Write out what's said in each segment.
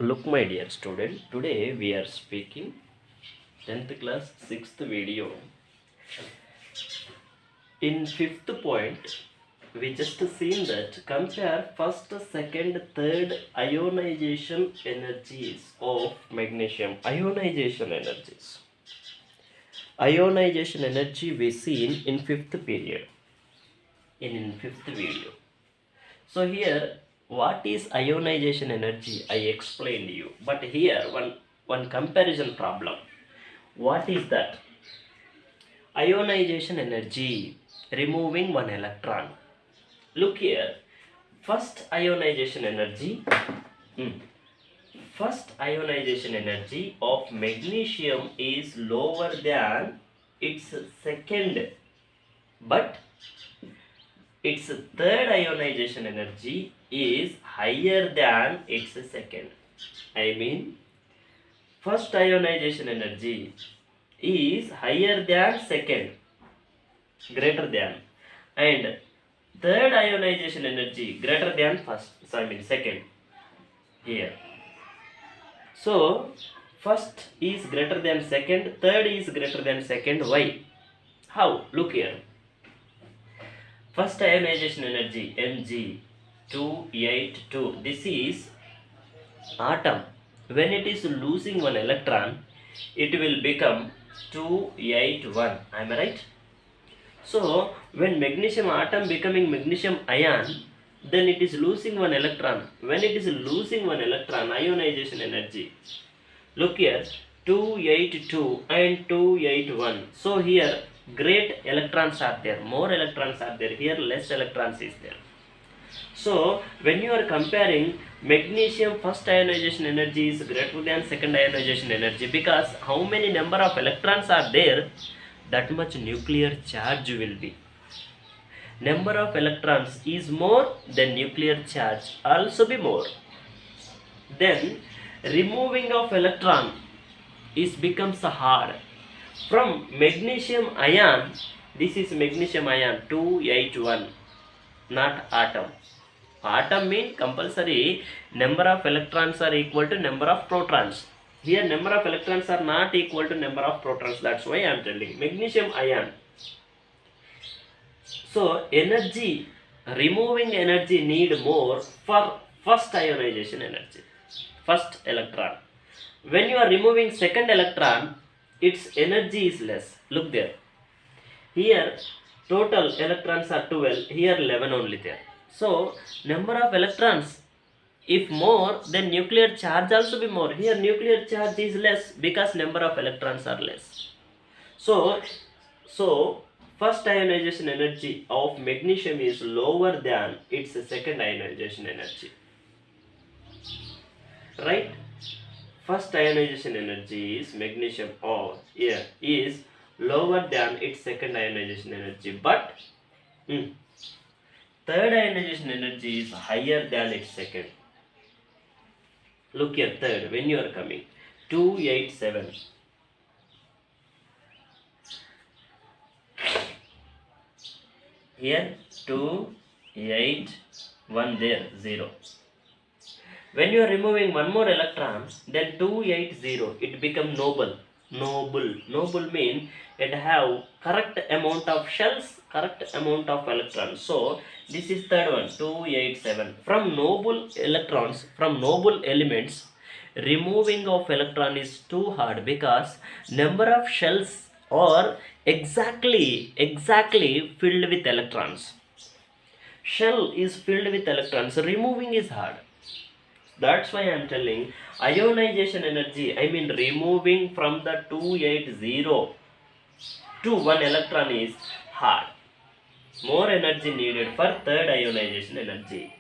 Look, my dear student, today we are speaking 10th class 6th video. In 5th point, we just seen that compare first, second, third ionization energies of magnesium. Ionization energies. Ionization energy we seen in 5th period. In 5th video. So here, what is ionization energy? I explained you. But here, one comparison problem. What is that? Ionization energy, removing one electron. Look here. First ionization energy. First ionization energy of magnesium is lower than its second, but its third ionization energy is higher than its second. I mean, first ionization energy is higher than second, greater than, and third ionization energy greater than first, second here. So first is greater than second, third is greater than second. Why? How? Look here. First ionization energy Mg282. This is atom. When it is losing one electron, it will become 281. Am I right? So when magnesium atom becoming magnesium ion, then it is losing one electron. When it is losing one electron, ionization energy. Look here, 282 and 281. So here great electrons are there, more electrons are there. Here less electrons is there. So when you are comparing, magnesium first ionization energy is greater than second ionization energy, because how many number of electrons are there, that much nuclear charge will be. Number of electrons is more, then nuclear charge also be more. Then removing of electron is becomes hard. From magnesium ion, this is magnesium ion 281, not atom. Atom mean compulsory number of electrons are equal to number of protons. Here number of electrons are not equal to number of protons. That's why I am telling magnesium ion. So energy, removing energy need more for first ionization energy, first electron. When you are removing second electron, its energy is less. Look there. Here total electrons are 12, here 11 only there. So number of electrons, if more, then nuclear charge also be more. Here nuclear charge is less because number of electrons are less. So first ionization energy of magnesium is lower than its second ionization energy. Right? First ionization energy is magnesium here is lower than its second ionization energy, but third ionization energy is higher than its second. Look here, third, when you are coming 287. Here 281 there 0. When you are removing one more electron, then 280, it become noble. Noble mean it have correct amount of shells, correct amount of electrons. So this is third one, 287. From noble electrons, from noble elements, removing of electron is too hard because number of shells are exactly filled with electrons. Shell is filled with electrons, removing is hard. That's why I am telling ionization energy, I mean removing from the 280 to 1 electron is hard. More energy needed for third ionization energy.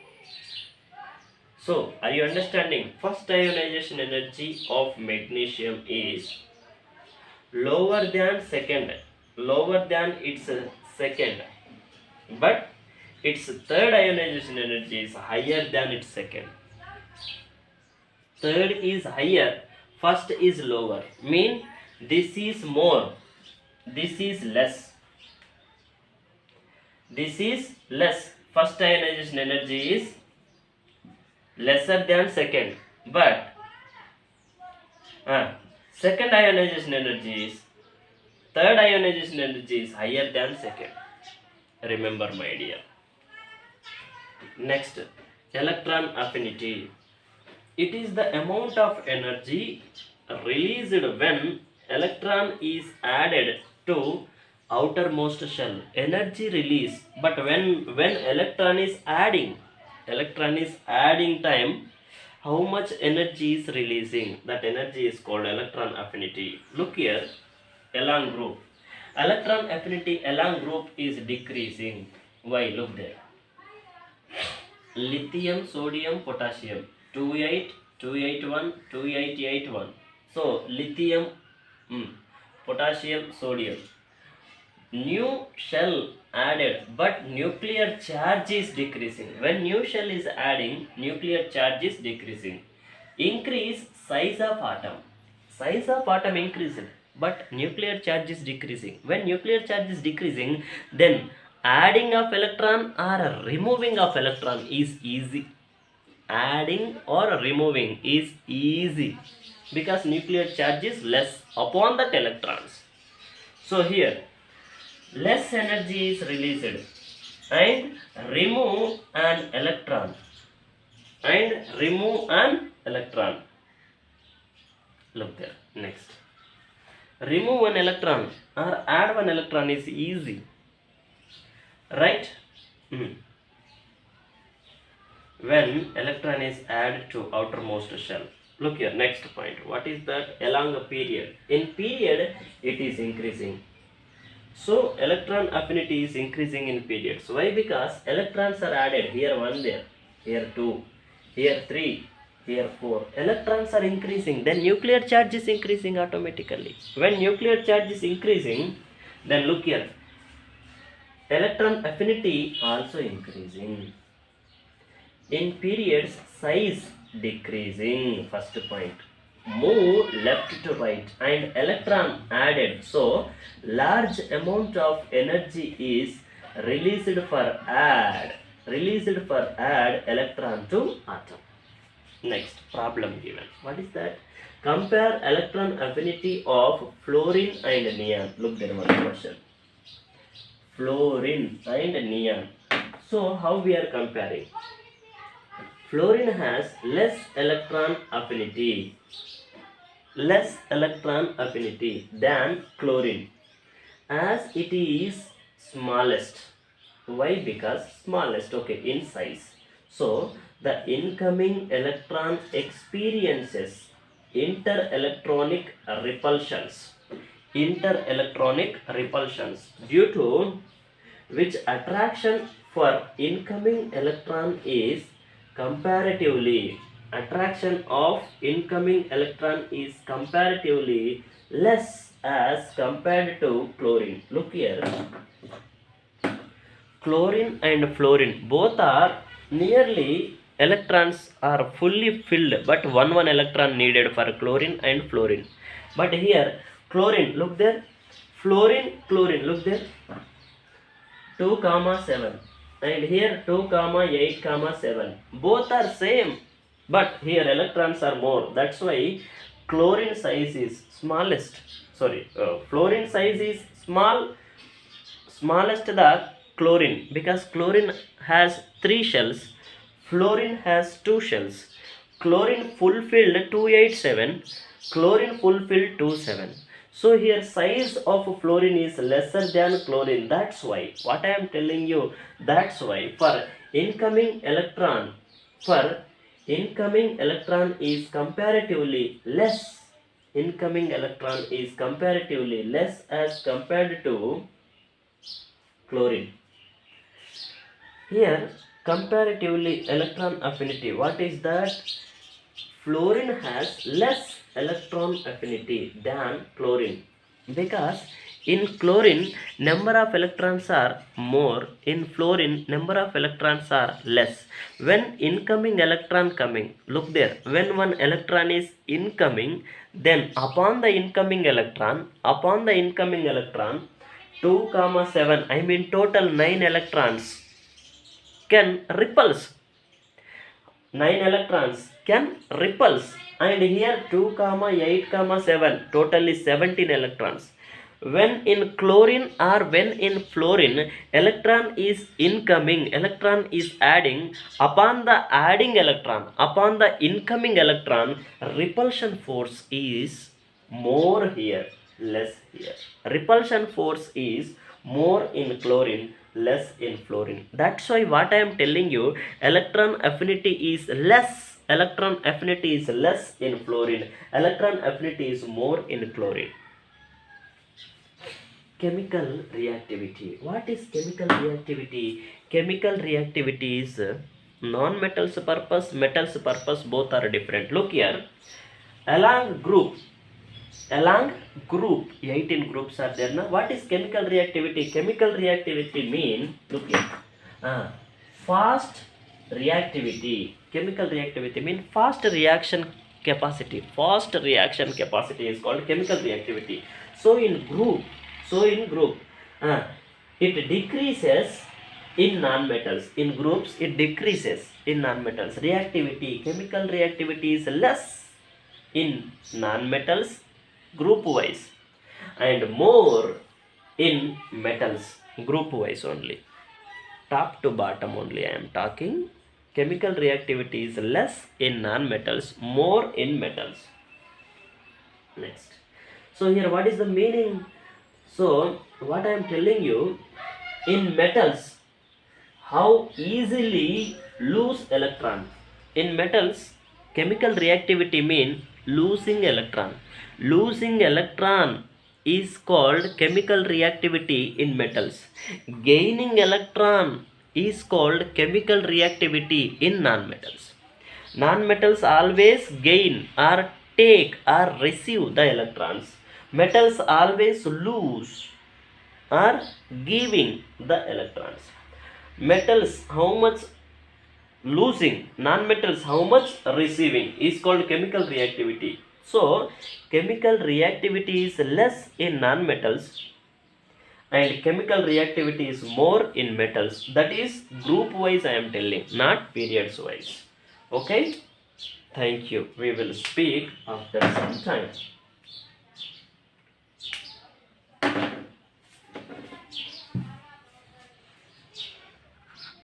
So, are you understanding? First ionization energy of magnesium is lower than second, lower than its second, but its third ionization energy is higher than its second. Third is higher, first is lower. Mean this is more, this is less. This is less. First ionization energy is lesser than second, but Second ionization energy is, third ionization energy is higher than second. Remember, my dear. Next, electron affinity. It is the amount of energy released when electron is added to outermost shell. Energy release, but when electron is adding time, how much energy is releasing, that energy is called electron affinity. Look here, along group, electron affinity along group is decreasing. Why? Look there, lithium, sodium, potassium, 28, 281, 2881. So lithium, potassium, sodium. New shell added, but nuclear charge is decreasing. When new shell is adding, nuclear charge is decreasing. Increase size of atom. Size of atom increased, but nuclear charge is decreasing. When nuclear charge is decreasing, then adding of electron or removing of electron is easy. Adding or removing is easy because nuclear charge is less upon that electrons. So here less energy is released and remove an electron Look there. Next, remove one electron or add one electron is easy, right? When electron is added to outermost shell. Look here, next point. What is that? Along a period. In period, it is increasing. So electron affinity is increasing in periods. Why? Because electrons are added. Here 1 there, here 2, here 3, here 4. Electrons are increasing. Then nuclear charge is increasing automatically. When nuclear charge is increasing, then look here, electron affinity also increasing. In periods, size decreasing. First point. Move left to right and electron added. So large amount of energy is released for add electron to atom. Next, problem given. What is that? Compare electron affinity of fluorine and neon. Look there, one question. Fluorine and neon. So how we are comparing? Fluorine has less electron affinity than chlorine, as it is smallest. Why? Because smallest, okay, in size. So the incoming electron experiences interelectronic repulsions, due to which attraction for incoming electron is comparatively less as compared to chlorine. Look here, chlorine and fluorine both are nearly, electrons are fully filled, but one electron needed for chlorine and fluorine. But here chlorine, look there, fluorine, chlorine, look there, 2,7, and here 2,8,7. Both are same, but here electrons are more. That's why chlorine size is smallest. Fluorine size is smallest the chlorine, because chlorine has 3 shells, fluorine has 2 shells. Chlorine fulfilled 287, chlorine fulfilled 27. So here size of fluorine is lesser than chlorine. That's why, what I am telling you, that's why for incoming electron is comparatively less. As compared to chlorine. Here comparatively electron affinity, what is that? Fluorine has less electron affinity than chlorine, because in chlorine number of electrons are more, in fluorine number of electrons are less. When incoming electron coming, look there, when one electron is incoming, then upon the incoming electron 2,7, I mean total 9 electrons can repulse. 9 electrons can repulse, and here 2 comma 8 comma 7, totally 17 electrons. When in chlorine or when in fluorine, electron is incoming, electron is adding. Upon the adding electron, upon the incoming electron, repulsion force is more here, less here. Repulsion force is more in chlorine, less in fluorine. That's why what I am telling you, electron affinity is less, electron affinity is less in fluorine, electron affinity is more in chlorine. Chemical reactivity. What is chemical reactivity? Chemical reactivity is non-metals purpose, metals purpose, both are different. Look here, along group 18 groups are there now. What is chemical reactivity? Chemical reactivity mean, look here, fast reactivity. Chemical reactivity mean fast reaction capacity. Fast reaction capacity is called chemical reactivity. So in group it decreases in non-metals. In groups it decreases in non-metals. Reactivity, chemical reactivity is less in non-metals group wise and more in metals group wise only. Top to bottom only I am talking. Chemical reactivity is less in non-metals, more in metals. Next, so here what is the meaning? So what I am telling you, in metals how easily lose electron. In metals, chemical reactivity mean losing electron. Losing electron is called chemical reactivity in metals. Gaining electron is called chemical reactivity in non-metals. Non-metals always gain or take or receive the electrons. Metals always lose or giving the electrons. Metals how much losing, non-metals how much receiving is called chemical reactivity. So chemical reactivity is less in non-metals and chemical reactivity is more in metals. That is group wise I am telling, not periods wise. Okay, thank you. We will speak after some time.